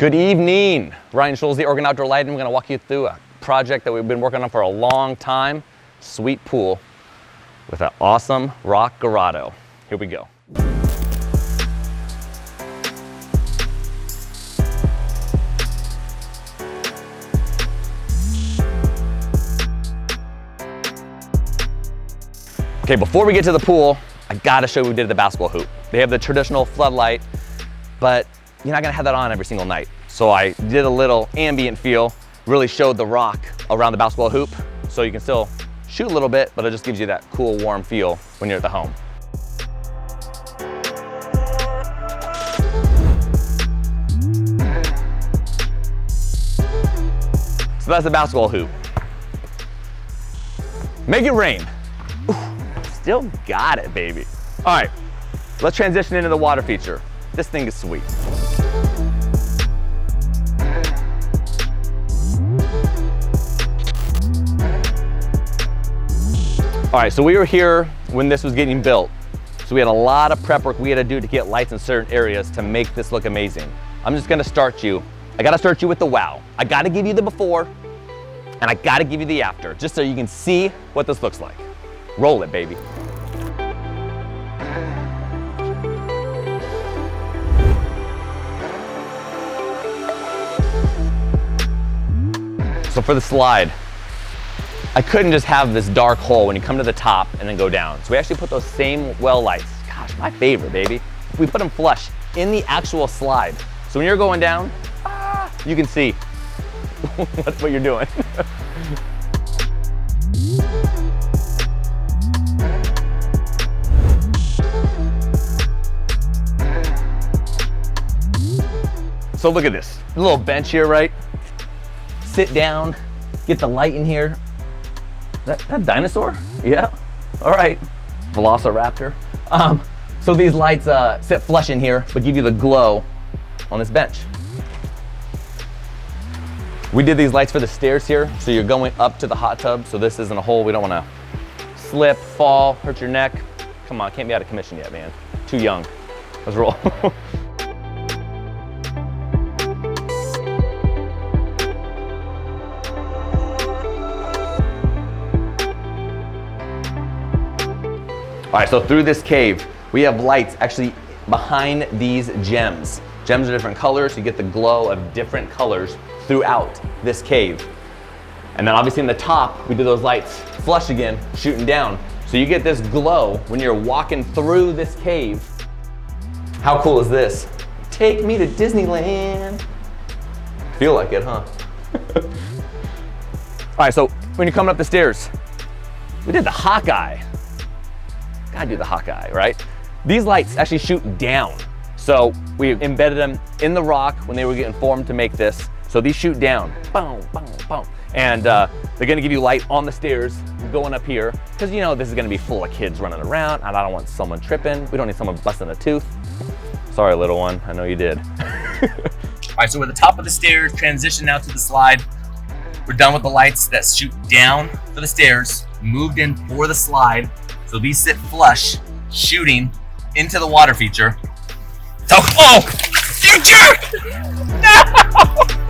Good evening. Ryan Schulz, the Oregon Outdoor Lighting. We're going to walk you through a project that we've been working on for a long time. Sweet pool with an awesome rock grotto. Here we go. Okay, before we get to the pool, I gotta show you what we did at the basketball hoop. They have the traditional floodlight, but you're not gonna have that on every single night. So I did a little ambient feel, really showed the rock around the basketball hoop, so you can still shoot a little bit, but it just gives you that cool, warm feel when you're at the home. So that's the basketball hoop. Make it rain. Ooh, still got it, baby. All right, let's transition into the water feature. This thing is sweet. All right, so we were here when this was getting built. So we had a lot of prep work we had to do to get lights in certain areas to make this look amazing. I'm just gonna start you. I gotta start you with the wow. I gotta give you the before, and I gotta give you the after, just so you can see what this looks like. Roll it, baby. So for the slide, I couldn't just have this dark hole when you come to the top and then go down. So we actually put those same well lights. Gosh, my favorite, baby. We put them flush in the actual slide. So when you're going down, you can see what you're doing. So look at this, a little bench here, right? Sit down, get the light in here. That dinosaur? Yeah, all right, Velociraptor. So these lights sit flush in here, but give you the glow on this bench. We did these lights for the stairs here, so you're going up to the hot tub, so this isn't a hole. We don't wanna slip, fall, hurt your neck. Come on, can't be out of commission yet, man. Too young. Let's roll. All right, so through this cave, we have lights actually behind these gems. Gems are different colors, so you get the glow of different colors throughout this cave. And then obviously in the top, we do those lights flush again, shooting down. So you get this glow when you're walking through this cave. How cool is this? Take me to Disneyland. Feel like it, huh? All right, so when you're coming up the stairs, we did the Hawkeye. Gotta do the Hawkeye, right? These lights actually shoot down. So we embedded them in the rock when they were getting formed to make this. So these shoot down, boom, boom, boom. And they're gonna give you light on the stairs going up here, because you know this is gonna be full of kids running around, and I don't want someone tripping. We don't need someone busting a tooth. Sorry, little one, I know you did. All right, so we're at the top of the stairs, transition now to the slide. We're done with the lights that shoot down for the stairs, moved in for the slide. So these sit flush, shooting into the water feature. So, oh, future! No!